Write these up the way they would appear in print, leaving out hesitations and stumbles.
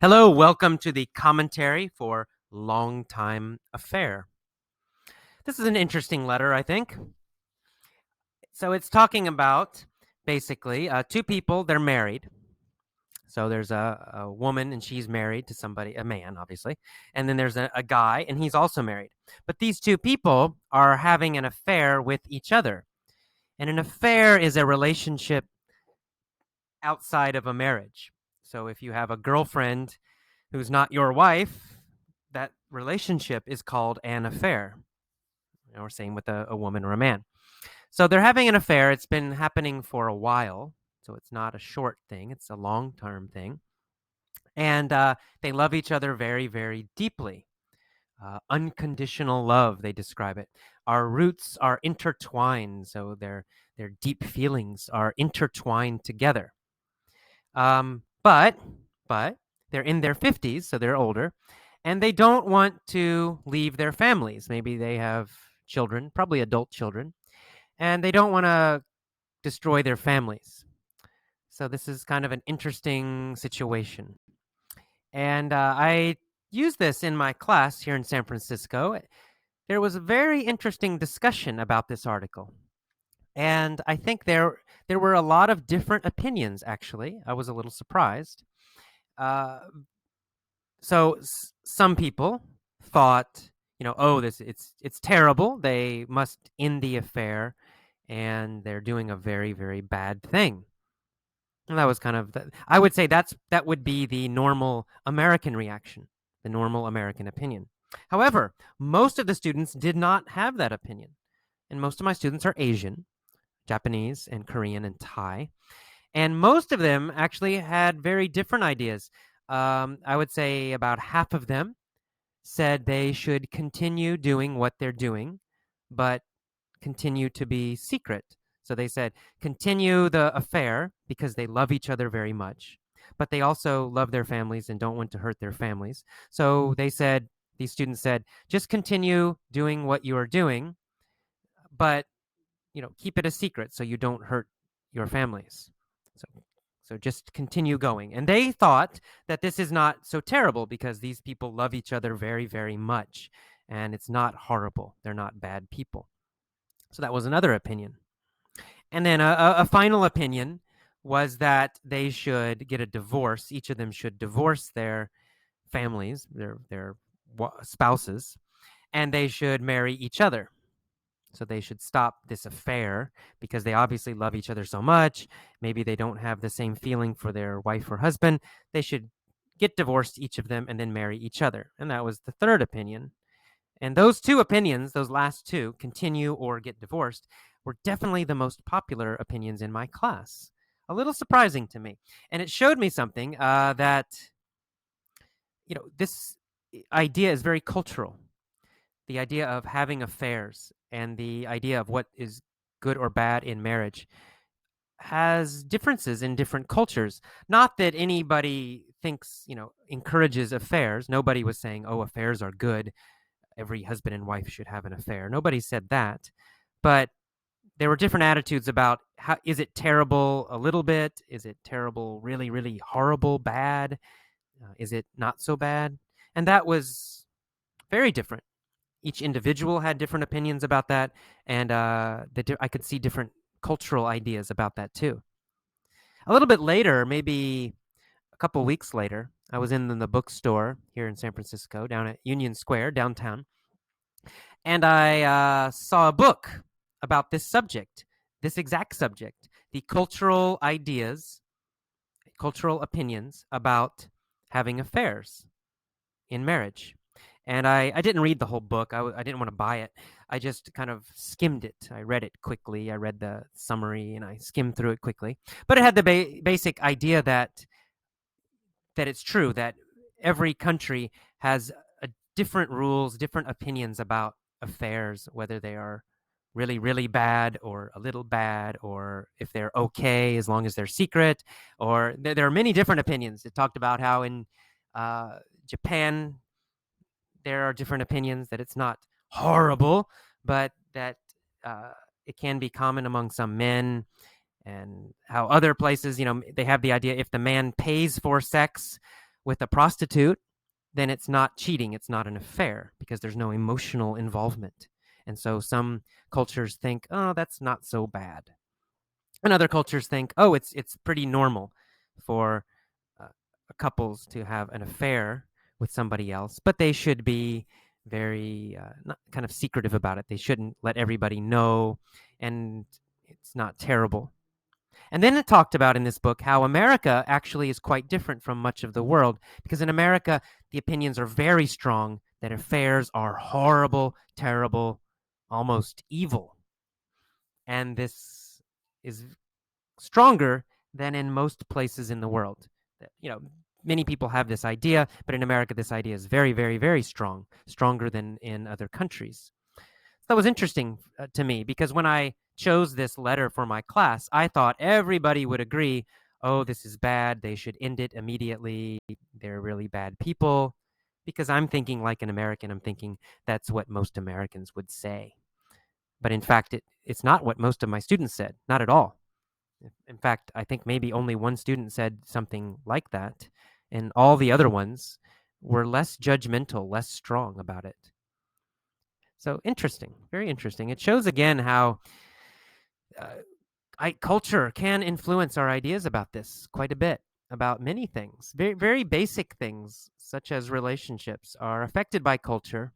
Hello, welcome to the commentary for Longtime Affair. This is an interesting letter, I think. So it's talking about basically two people, they're married. So there's a woman and she's married to somebody, a man, obviously. And then there's a guy and he's also married. But these two people are having an affair with each other. And an affair is a relationship outside of a marriage. So if you have a girlfriend who's not your wife, that relationship is called an affair. Or same with a woman or a man. So they're having an affair. It's been happening for a while. So it's not a short thing, it's a long-term thing. And they love each other very, very deeply. Unconditional love, they describe it. Our roots are intertwined, so their deep feelings are intertwined together. But they're in their 50s, so they're older, and they don't want to leave their families. Maybe they have children, probably adult children, and they don't want to destroy their families. So this is kind of an interesting situation. And I used this in my class here in San Francisco. There was a very interesting discussion about this article. And I think there were a lot of different opinions, actually. I was a little surprised. Uh, so some people thought, oh, it's terrible. They must end the affair, and they're doing a very, very bad thing. And that was kind of I would say that would be the normal American reaction, the normal American opinion. However, most of the students did not have that opinion, and most of my students are Asian, Japanese, and Korean, and Thai. And most of them actually had very different ideas. I would say about half of them said they should continue doing what they're doing, but continue to be secret. So they said continue the affair because they love each other very much, but they also love their families and don't want to hurt their families. So they said, these students said, just continue doing what you are doing, but keep it a secret so you don't hurt your families. So just continue going. And they thought that this is not so terrible because these people love each other very, very much. And it's not horrible. They're not bad people. So that was another opinion. And then a final opinion was that they should get a divorce. Each of them should divorce their families, their spouses, and they should marry each other. So they should stop this affair because they obviously love each other so much. Maybe they don't have the same feeling for their wife or husband. They should get divorced, each of them, and then marry each other. And that was the third opinion. And those two opinions, those last two, continue or get divorced, were definitely the most popular opinions in my class. A little surprising to me. And it showed me something that, this idea is very cultural. The idea of having affairs and the idea of what is good or bad in marriage has differences in different cultures. Not that anybody thinks, encourages affairs. Nobody was saying, oh, affairs are good. Every husband and wife should have an affair. Nobody said that. But there were different attitudes about is it terrible a little bit? Is it terrible, really, really horrible, bad? Is it not so bad? And that was very different. Each individual had different opinions about that, and I could see different cultural ideas about that too. A little bit later, maybe a couple weeks later, I was in the bookstore here in San Francisco, down at Union Square, downtown, and I saw a book about this subject, this exact subject, the cultural ideas, cultural opinions about having affairs in marriage. And I didn't read the whole book. I didn't want to buy it. I just kind of skimmed it. I read it quickly. I read the summary and I skimmed through it quickly. But it had the basic idea that it's true that every country has different rules, different opinions about affairs, whether they are really, really bad or a little bad, or if they're okay as long as they're secret. Or there are many different opinions. It talked about how in Japan, there are different opinions that it's not horrible, but that it can be common among some men, and how other places, they have the idea if the man pays for sex, with a prostitute, then it's not cheating, it's not an affair because there's no emotional involvement. And so some cultures think, oh, that's not so bad. And other cultures think, oh, it's pretty normal for uh, couples to have an affair with somebody else, but they should be very not kind of secretive about it. They shouldn't let everybody know, and it's not terrible. And then it talked about in this book how America actually is quite different from much of the world, because in America, the opinions are very strong that affairs are horrible, terrible, almost evil. And this is stronger than in most places in the world. You know, many people have this idea, but in America, this idea is very, very, very strong, stronger than in other countries. That was interesting to me because when I chose this letter for my class, I thought everybody would agree, oh, this is bad. They should end it immediately. They're really bad people. Because I'm thinking like an American, I'm thinking that's what most Americans would say. But in fact, it's not what most of my students said, not at all. In fact, I think maybe only one student said something like that, and all the other ones were less judgmental, less strong about it. So interesting, very interesting. It shows again how culture can influence our ideas about this quite a bit, about many things. Very, very basic things, such as relationships, are affected by culture.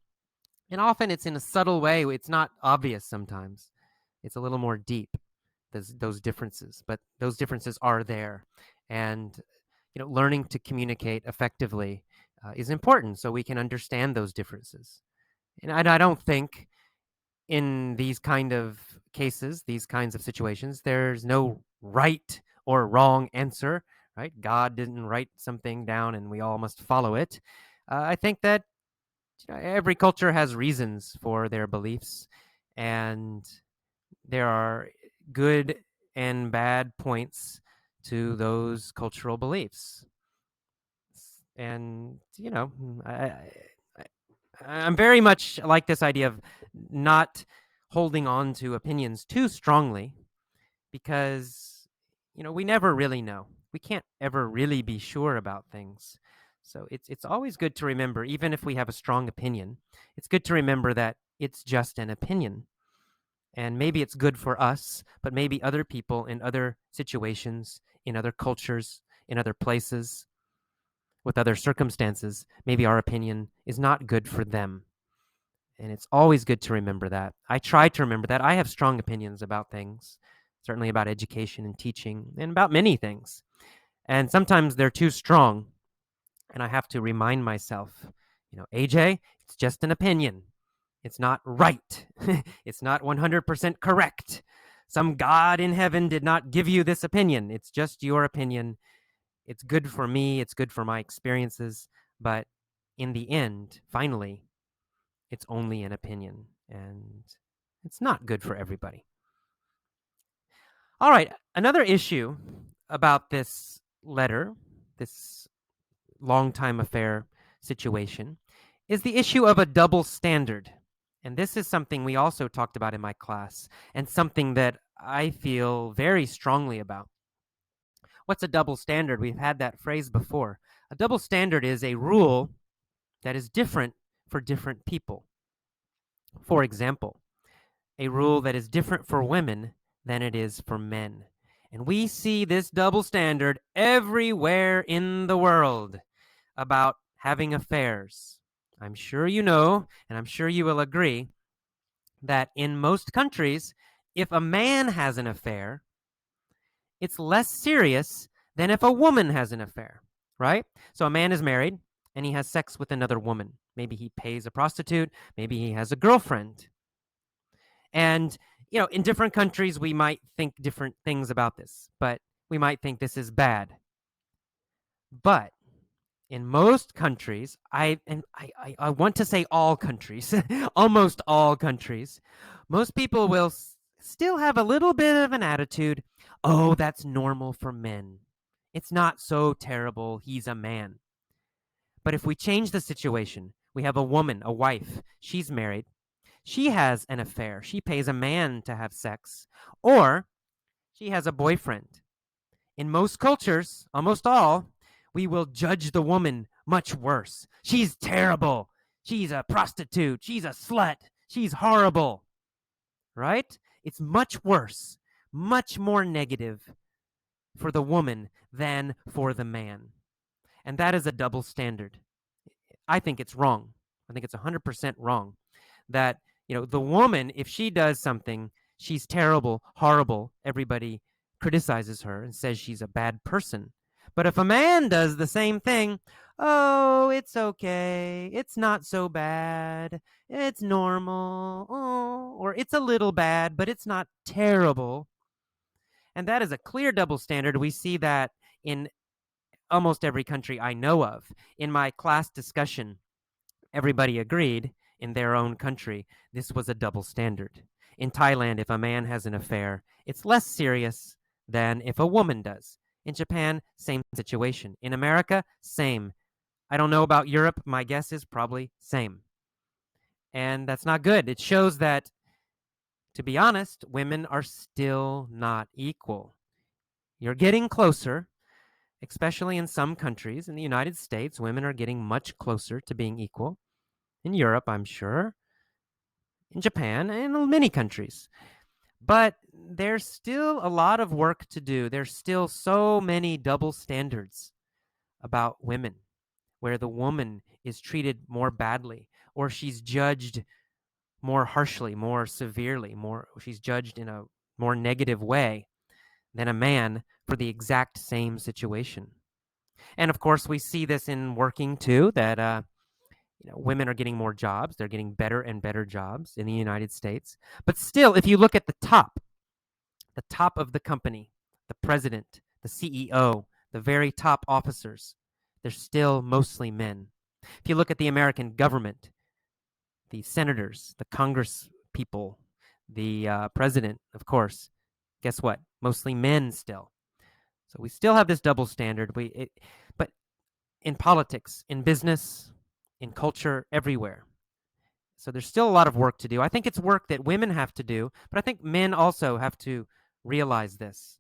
And often it's in a subtle way. It's not obvious sometimes. It's a little more deep, those differences. But those differences are there. And, learning to communicate effectively is important so we can understand those differences. And I don't think in these kind of cases, these kinds of situations, there's no right or wrong answer, right? God didn't write something down and we all must follow it. I think that every culture has reasons for their beliefs, and there are good and bad points to those cultural beliefs. And, I'm very much like this idea of not holding on to opinions too strongly because, we never really know. We can't ever really be sure about things. So it's always good to remember, even if we have a strong opinion, it's good to remember that it's just an opinion. And maybe it's good for us, but maybe other people in other situations, in other cultures, in other places, with other circumstances, maybe our opinion is not good for them. And it's always good to remember that. I try to remember that. I have strong opinions about things, certainly about education and teaching, and about many things. And sometimes they're too strong. And I have to remind myself, AJ, it's just an opinion. It's not right. It's not 100% correct. Some God in heaven did not give you this opinion. It's just your opinion. It's good for me. It's good for my experiences. But in the end, finally, it's only an opinion. And it's not good for everybody. All right. Another issue about this letter, this long-time affair situation, is the issue of a double standard. And this is something we also talked about in my class, and something that I feel very strongly about. What's a double standard? We've had that phrase before. A double standard is a rule that is different for different people. For example, a rule that is different for women than it is for men. And we see this double standard everywhere in the world about having affairs. I'm sure you know, and I'm sure you will agree, that in most countries, if a man has an affair, it's less serious than if a woman has an affair, right? So a man is married and he has sex with another woman. Maybe he pays a prostitute, maybe he has a girlfriend. And, in different countries, we might think different things about this, but we might think this is bad. But in most countries, I want to say all countries, almost all countries, most people will still have a little bit of an attitude, oh, that's normal for men. It's not so terrible. He's a man. But if we change the situation, we have a woman, a wife, she's married. She has an affair. She pays a man to have sex, or she has a boyfriend. In most cultures, almost all, we will judge the woman much worse. She's terrible. She's a prostitute. She's a slut. She's horrible. Right? It's much worse, much more negative for the woman than for the man. And that is a double standard. I think it's wrong. I think it's 100% wrong that, the woman, if she does something, she's terrible, horrible. Everybody criticizes her and says she's a bad person. But if a man does the same thing, oh, it's okay. It's not so bad. It's normal. Oh, or it's a little bad, but it's not terrible. And that is a clear double standard. We see that in almost every country I know of. In my class discussion, everybody agreed in their own country this was a double standard. In Thailand, if a man has an affair, it's less serious than if a woman does. In Japan, same situation. In America, same. I don't know about Europe. My guess is probably same. And that's not good. It shows that, to be honest, women are still not equal. You're getting closer, especially in some countries. In the United States, women are getting much closer to being equal. In Europe, I'm sure. In Japan, and in many countries. But there's still a lot of work to do. There's still so many double standards about women, where the woman is treated more badly, or she's judged more harshly, more severely, she's judged in a more negative way than a man for the exact same situation. And of course, we see this in working too, that women are getting more jobs. They're getting better and better jobs in the United States. But still, if you look at the top of the company, the president, the CEO, the very top officers, they're still mostly men. If you look at the American government, the senators, the Congress people, the president, of course, guess what? Mostly men still. So we still have this double standard. But in politics, in business, in culture, everywhere. So there's still a lot of work to do. I think it's work that women have to do, but I think men also have to realize this,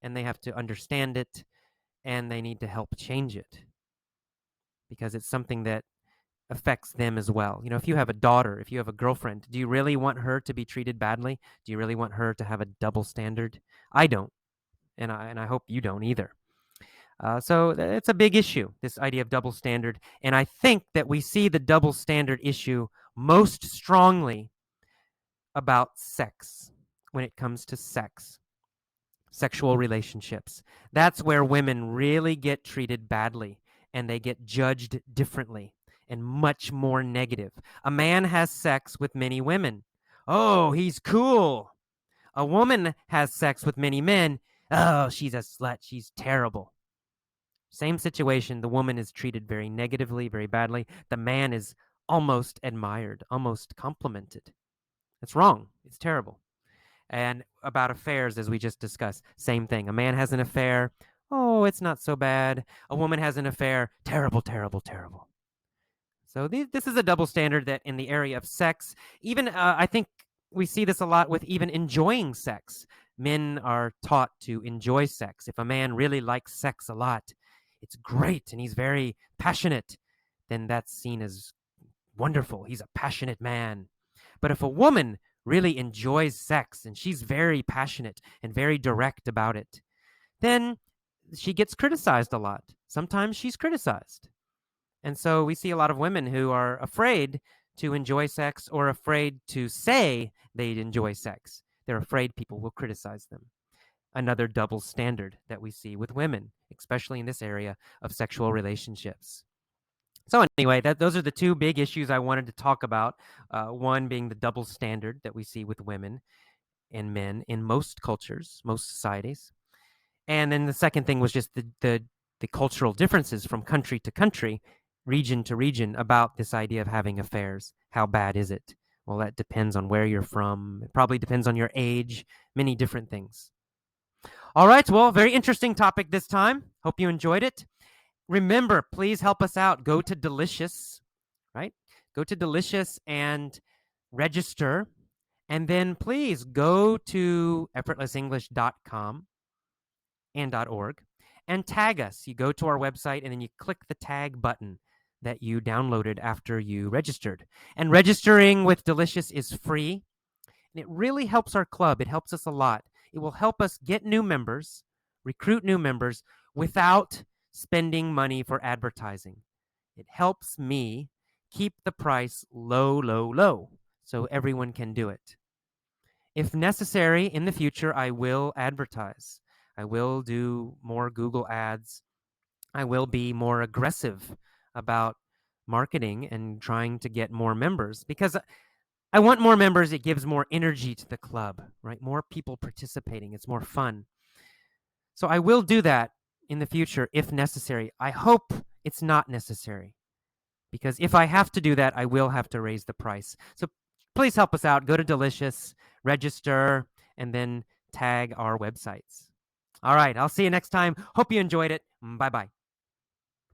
and they have to understand it, and they need to help change it, because it's something that affects them as well. If you have a daughter, if you have a girlfriend, do you really want her to be treated badly? Do you really want her to have a double standard? I don't, and I hope you don't either. So it's a big issue, this idea of double standard. And I think that we see the double standard issue most strongly about sex, when it comes to sex, sexual relationships. That's where women really get treated badly, and they get judged differently and much more negative. A man has sex with many women. Oh, he's cool. A woman has sex with many men. Oh, she's a slut. She's terrible. Same situation. The woman is treated very negatively, very badly. The man is almost admired, almost complimented. It's wrong. It's terrible. And about affairs, as we just discussed, same thing. A man has an affair. Oh, it's not so bad. A woman has an affair. Terrible, terrible, terrible. So this is a double standard that in the area of sex, even I think we see this a lot with even enjoying sex. Men are taught to enjoy sex. If a man really likes sex a lot, it's great, and he's very passionate, then that's seen as wonderful. He's a passionate man. But if a woman really enjoys sex and she's very passionate and very direct about it, then she gets criticized a lot. Sometimes she's criticized. And so we see a lot of women who are afraid to enjoy sex, or afraid to say they enjoy sex. They're afraid people will criticize them. Another double standard that we see with women, especially in this area of sexual relationships. So anyway, those are the two big issues I wanted to talk about. One being the double standard that we see with women and men in most cultures, most societies. And then the second thing was just the cultural differences from country to country, region to region, about this idea of having affairs. How bad is it? Well, that depends on where you're from. It probably depends on your age, many different things. All right, well, very interesting topic this time. Hope you enjoyed it. Remember, please help us out. Go to Delicious, right? Go to Delicious and register. And then please go to effortlessenglish.com and .org and tag us. You go to our website and then you click the tag button that you downloaded after you registered. And registering with Delicious is free, and it really helps our club. It helps us a lot. It will help us get new members, recruit new members without spending money for advertising. It helps me keep the price low, low, low so everyone can do it. If necessary, in the future, I will advertise. I will do more Google ads. I will be more aggressive about marketing and trying to get more members because I want more members. It gives more energy to the club, right? More people participating. It's more fun. So I will do that in the future if necessary. I hope it's not necessary because if I have to do that, I will have to raise the price. So please help us out. Go to Delicious, register, and then tag our websites. All right, I'll see you next time. Hope you enjoyed it. Bye-bye.